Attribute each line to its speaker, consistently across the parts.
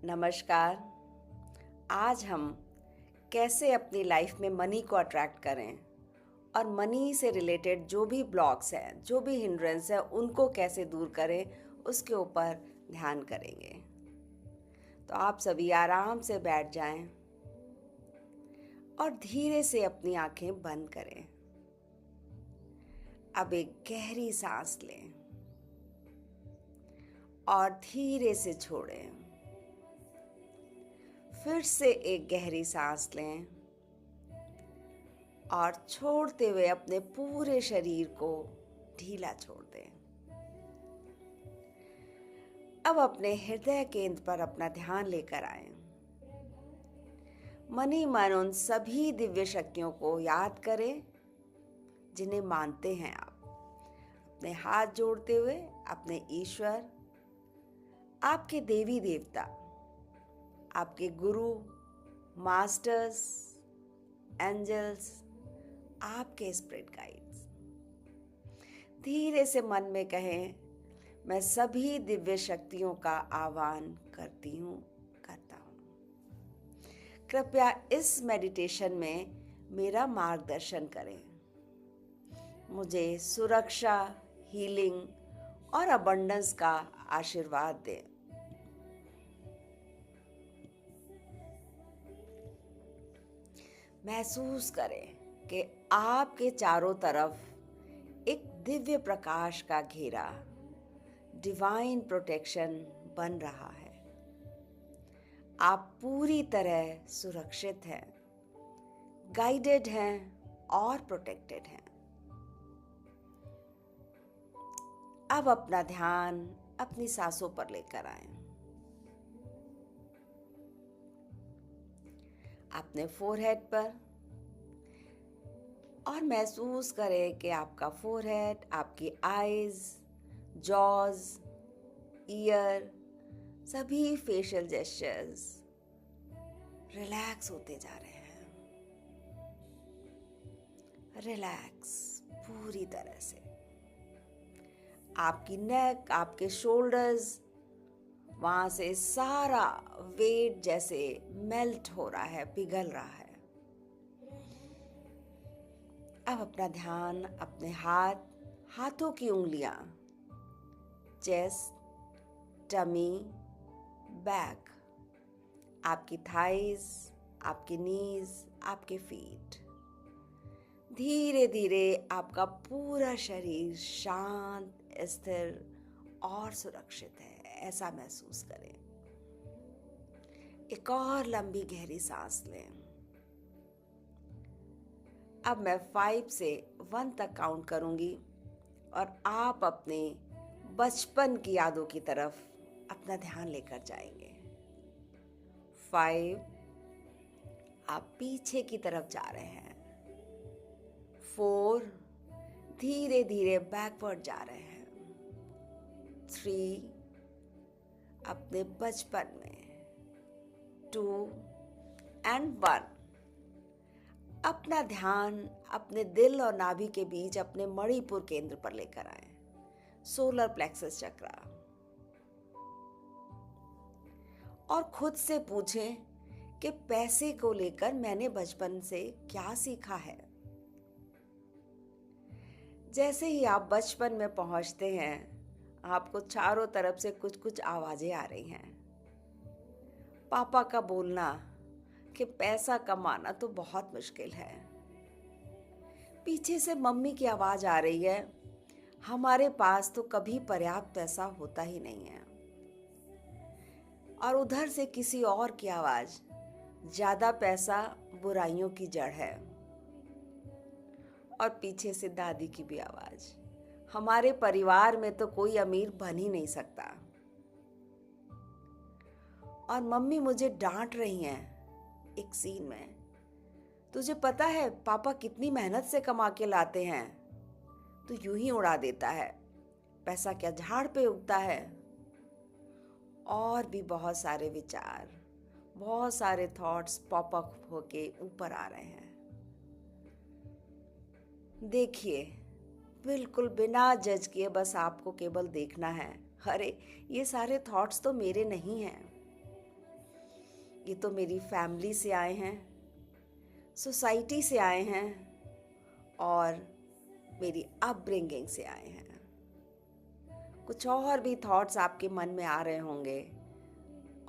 Speaker 1: नमस्कार। आज हम कैसे अपनी लाइफ में मनी को अट्रैक्ट करें और मनी से रिलेटेड जो भी ब्लॉक्स हैं, जो भी हिंड्रेंस है, उनको कैसे दूर करें, उसके ऊपर ध्यान करेंगे। तो आप सभी आराम से बैठ जाएं और धीरे से अपनी आंखें बंद करें। अब एक गहरी सांस लें और धीरे से छोड़ें। फिर से एक गहरी सांस लें और छोड़ते हुए अपने पूरे शरीर को ढीला छोड़ दें। अब अपने हृदय केंद्र पर अपना ध्यान लेकर आएं। मनी मन उन सभी दिव्य शक्तियों को याद करें जिन्हें मानते हैं आप। अपने हाथ जोड़ते हुए अपने ईश्वर, आपके देवी देवता, आपके गुरु, मास्टर्स, एंजल्स, आपके स्पिरिट गाइड्स, धीरे से मन में कहें, मैं सभी दिव्य शक्तियों का आह्वान करता हूँ। कृपया इस मेडिटेशन में मेरा मार्गदर्शन करें। मुझे सुरक्षा, हीलिंग और अबंडेंस का आशीर्वाद दें। महसूस करें कि आपके चारों तरफ एक दिव्य प्रकाश का घेरा, डिवाइन प्रोटेक्शन बन रहा है। आप पूरी तरह सुरक्षित हैं, गाइडेड हैं और प्रोटेक्टेड हैं। अब अपना ध्यान अपनी सांसों पर लेकर आएं। अपने फोरहेड पर, और महसूस करें कि आपका फोरहेड, आपकी आईज, जॉज, ईयर, सभी फेशियल जेस्चर्स रिलैक्स होते जा रहे हैं। रिलैक्स पूरी तरह से। आपकी नेक, आपके शोल्डर्स, वहां से सारा वेट जैसे मेल्ट हो रहा है, पिघल रहा है। अब अपना ध्यान अपने हाथों की उंगलियां, चेस्ट, टमी, बैक, आपकी थाइज, आपकी नीज, आपके फीट। धीरे धीरे आपका पूरा शरीर शांत, स्थिर और सुरक्षित है, ऐसा महसूस करें। एक और लंबी गहरी सांस लें। अब मैं 5 से 1 तक काउंट करूंगी और आप अपने बचपन की यादों की तरफ अपना ध्यान लेकर जाएंगे। 5, आप पीछे की तरफ जा रहे हैं। 4, धीरे धीरे बैकवर्ड जा रहे हैं। 3, अपने बचपन में। 2 एंड 1, अपना ध्यान अपने दिल और नाभि के बीच अपने मणिपुर केंद्र पर लेकर आए, सोलर प्लेक्सस चक्रा। और खुद से पूछें कि पैसे को लेकर मैंने बचपन से क्या सीखा है। जैसे ही आप बचपन में पहुंचते हैं, आपको चारों तरफ से कुछ कुछ आवाजें आ रही हैं। पापा का बोलना कि पैसा कमाना तो बहुत मुश्किल है। पीछे से मम्मी की आवाज आ रही है, हमारे पास तो कभी पर्याप्त पैसा होता ही नहीं है। और उधर से किसी और की आवाज, ज्यादा पैसा बुराइयों की जड़ है। और पीछे से दादी की भी आवाज, हमारे परिवार में तो कोई अमीर बन ही नहीं सकता। और मम्मी मुझे डांट रही हैं एक सीन में, तुझे पता है पापा कितनी मेहनत से कमा के लाते हैं, तो यूं ही उड़ा देता है, पैसा क्या झाड़ पे उगता है। और भी बहुत सारे विचार, बहुत सारे थॉट्स पॉप अप होके ऊपर आ रहे हैं। देखिए, बिल्कुल बिना जज किए बस आपको केवल देखना है। अरे, ये सारे थॉट्स तो मेरे नहीं हैं। ये तो मेरी फैमिली से आए हैं, सोसाइटी से आए हैं और मेरी अपब्रिंगिंग से आए हैं। कुछ और भी थॉट्स आपके मन में आ रहे होंगे,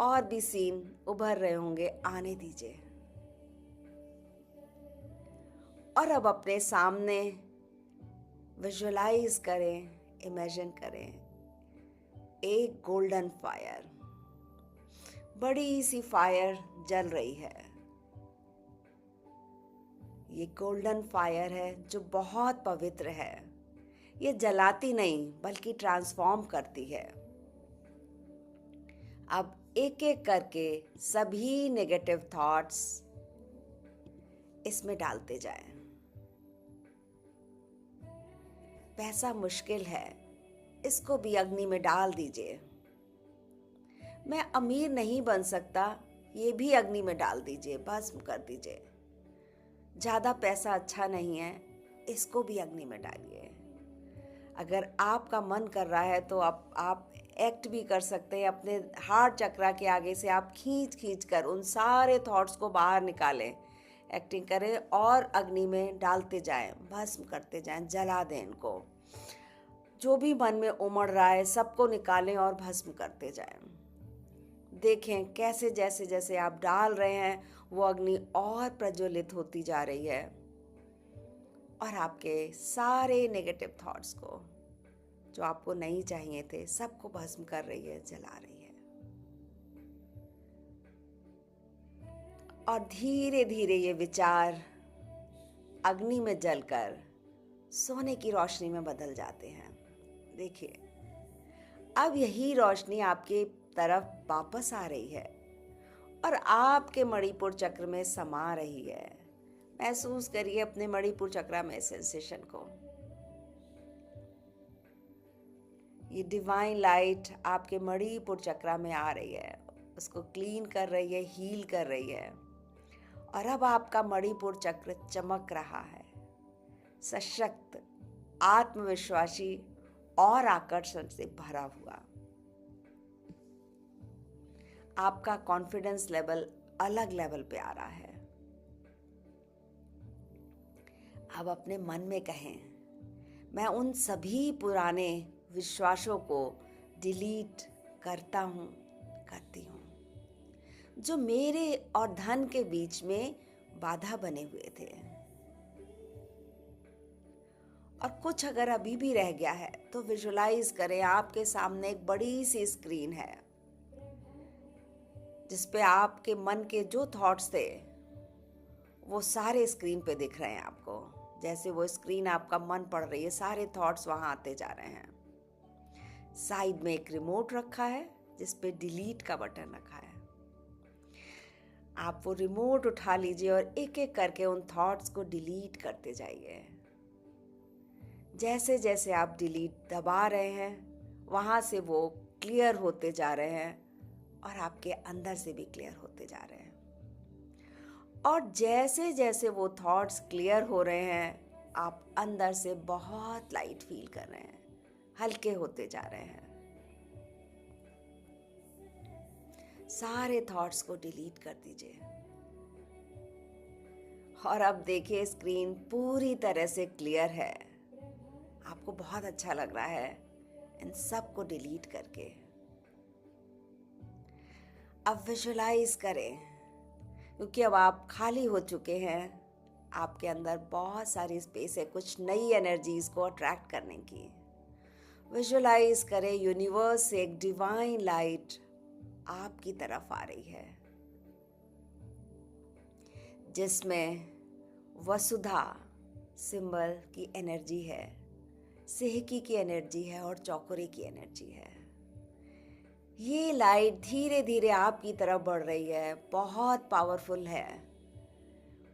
Speaker 1: और भी सीन उभर रहे होंगे, आने दीजिए। और अब अपने सामने विजुअलाइज करें, इमेजिन करें एक गोल्डन फायर, बड़ी सी फायर जल रही है। ये गोल्डन फायर है जो बहुत पवित्र है। ये जलाती नहीं बल्कि ट्रांसफॉर्म करती है। अब एक एक करके सभी नेगेटिव थॉट्स इसमें डालते जाएं। पैसा मुश्किल है, इसको भी अग्नि में डाल दीजिए। मैं अमीर नहीं बन सकता, ये भी अग्नि में डाल दीजिए, भस्म कर दीजिए। ज़्यादा पैसा अच्छा नहीं है, इसको भी अग्नि में डालिए। अगर आपका मन कर रहा है तो आप एक्ट भी कर सकते हैं। अपने हार्ट चक्रा के आगे से आप खींच खींच कर उन सारे थॉट्स को बाहर निकालें, एक्टिंग करें और अग्नि में डालते जाएं, भस्म करते जाएं, जला दें इनको। जो भी मन में उमड़ रहा है सबको निकालें और भस्म करते जाएं। देखें कैसे जैसे जैसे आप डाल रहे हैं वो अग्नि और प्रज्वलित होती जा रही है और आपके सारे नेगेटिव थॉट्स को, जो आपको नहीं चाहिए थे, सबको भस्म कर रही है, जला रही है। और धीरे धीरे ये विचार अग्नि में जलकर सोने की रोशनी में बदल जाते हैं। देखिए, अब यही रोशनी आपके तरफ वापस आ रही है और आपके मणिपुर चक्र में समा रही है। महसूस करिए अपने मणिपुर चक्र में सेंसेशन को। ये डिवाइन लाइट आपके मणिपुर चक्र में आ रही है, उसको क्लीन कर रही है, हील कर रही है। और अब आपका मणिपुर चक्र चमक रहा है, सशक्त, आत्मविश्वासी और आकर्षण से भरा हुआ। आपका कॉन्फिडेंस लेवल अलग लेवल पे आ रहा है। अब अपने मन में कहें, मैं उन सभी पुराने विश्वासों को डिलीट करता हूँ, करती हूँ, जो मेरे और धन के बीच में बाधा बने हुए थे। और कुछ अगर अभी भी रह गया है तो विजुलाइज करें, आपके सामने एक बड़ी सी स्क्रीन है जिस पे आपके मन के जो थॉट्स थे वो सारे स्क्रीन पे दिख रहे हैं आपको। जैसे वो स्क्रीन आपका मन पढ़ रही है, सारे थॉट्स वहां आते जा रहे हैं। साइड में एक रिमोट रखा है जिस पे डिलीट का बटन रखा है। आप वो रिमोट उठा लीजिए और एक एक करके उन थॉट्स को डिलीट करते जाइए। जैसे जैसे आप डिलीट दबा रहे हैं वहां से वो क्लियर होते जा रहे हैं और आपके अंदर से भी क्लियर होते जा रहे हैं। और जैसे जैसे वो थॉट्स क्लियर हो रहे हैं आप अंदर से बहुत लाइट फील कर रहे हैं, हल्के होते जा रहे हैं। सारे थॉट्स को डिलीट कर दीजिए और अब देखिए स्क्रीन पूरी तरह से क्लियर है। आपको बहुत अच्छा लग रहा है इन सब को डिलीट करके। अब विजुलाइज करें, क्योंकि अब आप खाली हो चुके हैं। आपके अंदर बहुत सारी स्पेस है कुछ नई एनर्जीज को अट्रैक्ट करने की। विजुलाइज करें यूनिवर्स से एक डिवाइन लाइट आपकी तरफ आ रही है, जिसमें वसुधा सिंबल की एनर्जी है, सिहकी की एनर्जी है और चौकोरे की एनर्जी है। ये लाइट धीरे धीरे आपकी तरफ बढ़ रही है, बहुत पावरफुल है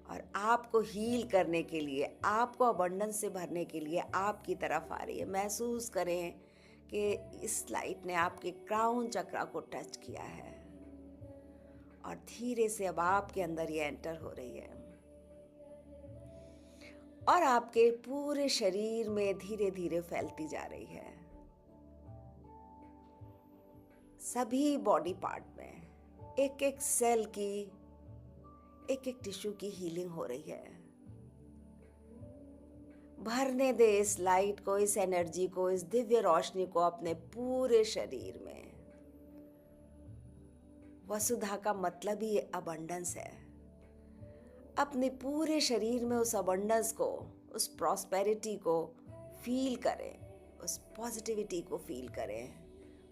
Speaker 1: और आपको हील करने के लिए, आपको अबंडेंस से भरने के लिए आपकी तरफ आ रही है। महसूस करें कि इस लाइट ने आपके क्राउन चक्र को टच किया है और धीरे से अब आपके अंदर ये एंटर हो रही है और आपके पूरे शरीर में धीरे धीरे फैलती जा रही है, सभी बॉडी पार्ट में। एक एक सेल की, एक एक टिश्यू की हीलिंग हो रही है। भरने दे इस लाइट को, इस एनर्जी को, इस दिव्य रोशनी को अपने पूरे शरीर में। वसुधा का मतलब ही अबंडेंस है। अपने पूरे शरीर में उस अबंडेंस को, उस प्रॉस्पेरिटी को फील करें, उस पॉजिटिविटी को फील करें,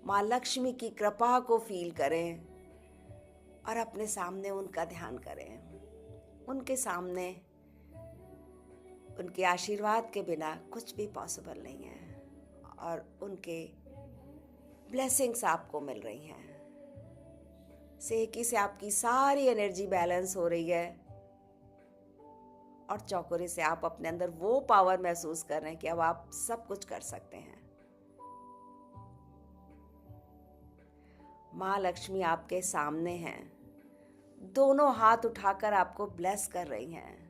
Speaker 1: माँ लक्ष्मी की कृपा को फील करें और अपने सामने उनका ध्यान करें। उनके सामने उनके आशीर्वाद के बिना कुछ भी पॉसिबल नहीं है और उनके ब्लेसिंग्स आपको मिल रही हैं। सेहकी से आपकी सारी एनर्जी बैलेंस हो रही है और चौकोरे से आप अपने अंदर वो पावर महसूस कर रहे हैं कि अब आप सब कुछ कर सकते हैं। माँ लक्ष्मी आपके सामने हैं, दोनों हाथ उठाकर आपको ब्लेस कर रही हैं,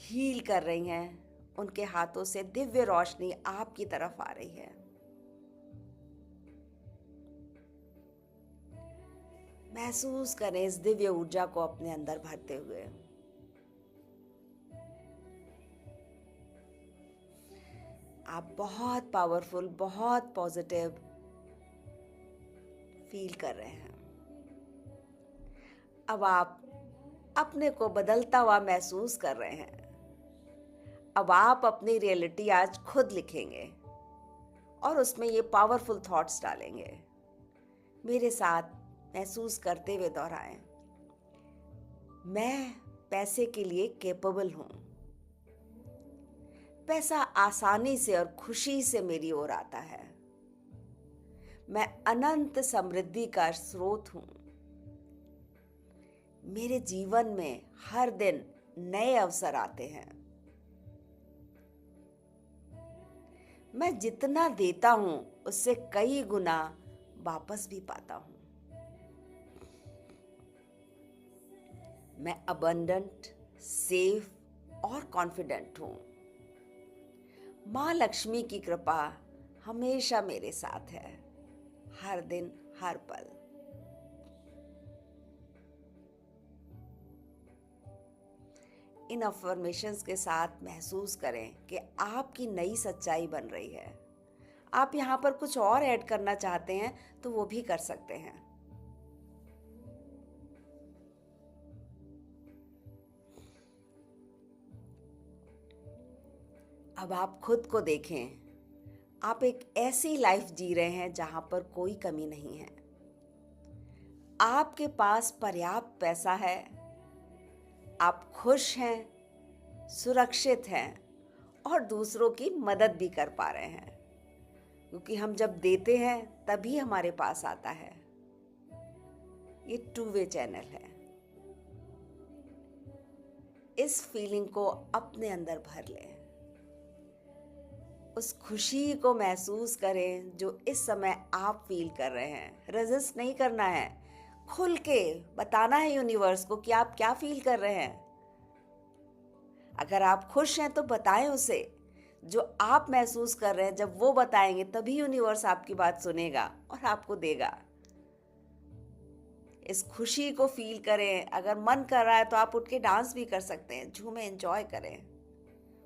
Speaker 1: हील कर रही हैं। उनके हाथों से दिव्य रोशनी आपकी तरफ आ रही है। महसूस करें इस दिव्य ऊर्जा को अपने अंदर भरते हुए। आप बहुत पावरफुल, बहुत पॉजिटिव फील कर रहे हैं। अब आप अपने को बदलता हुआ महसूस कर रहे हैं। अब आप अपनी रियलिटी आज खुद लिखेंगे और उसमें ये पावरफुल थॉट्स डालेंगे। मेरे साथ महसूस करते हुए दोहराएं, मैं पैसे के लिए कैपेबल हूं। पैसा आसानी से और खुशी से मेरी ओर आता है। मैं अनंत समृद्धि का स्रोत हूं। मेरे जीवन में हर दिन नए अवसर आते हैं। मैं जितना देता हूं उससे कई गुना वापस भी पाता हूं। मैं अबंडेंट, सेफ और कॉन्फिडेंट हूं। माँ लक्ष्मी की कृपा हमेशा मेरे साथ है, हर दिन, हर पल। इन अफर्मेशंस के साथ महसूस करें कि आपकी नई सच्चाई बन रही है। आप यहाँ पर कुछ और ऐड करना चाहते हैं तो वो भी कर सकते हैं। अब आप खुद को देखें। आप एक ऐसी लाइफ जी रहे हैं जहां पर कोई कमी नहीं है। आपके पास पर्याप्त पैसा है, आप खुश हैं, सुरक्षित हैं और दूसरों की मदद भी कर पा रहे हैं, क्योंकि हम जब देते हैं तभी हमारे पास आता है। ये टू वे चैनल है। इस फीलिंग को अपने अंदर भर लें। उस खुशी को महसूस करें जो इस समय आप फील कर रहे हैं। रेजिस्ट नहीं करना है, खुल के बताना है यूनिवर्स को कि आप क्या फील कर रहे हैं। अगर आप खुश हैं तो बताएं उसे। जो आप महसूस कर रहे हैं जब वो बताएंगे तभी यूनिवर्स आपकी बात सुनेगा और आपको देगा। इस खुशी को फील करें। अगर मन कर रहा है तो आप उठ के डांस भी कर सकते हैं, झूमें, एंजॉय करें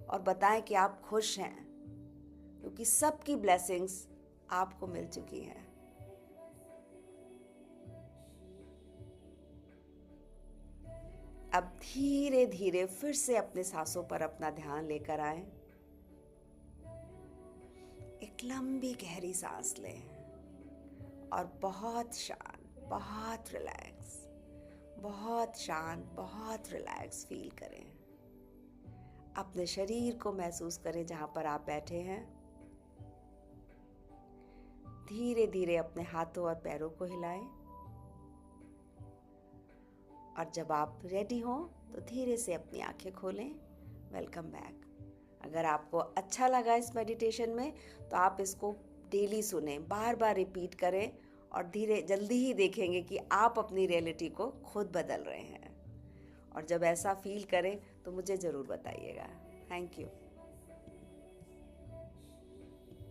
Speaker 1: और बताएं कि आप खुश हैं, क्योंकि सबकी ब्लेसिंग्स आपको मिल चुकी हैं। अब धीरे धीरे फिर से अपने सांसों पर अपना ध्यान लेकर आए। एक लंबी गहरी सांस लें और बहुत शांत, बहुत रिलैक्स, बहुत शांत, बहुत रिलैक्स फील करें। अपने शरीर को महसूस करें जहां पर आप बैठे हैं। धीरे धीरे अपने हाथों और पैरों को हिलाएं और जब आप रेडी हो तो धीरे से अपनी आंखें खोलें। Welcome back. अगर आपको अच्छा लगा इस मेडिटेशन में तो आप इसको डेली सुने, बार बार रिपीट करें और जल्दी ही देखेंगे कि आप अपनी रियलिटी को खुद बदल रहे हैं। और जब ऐसा फील करें तो मुझे ज़रूर बताइएगा। Thank you.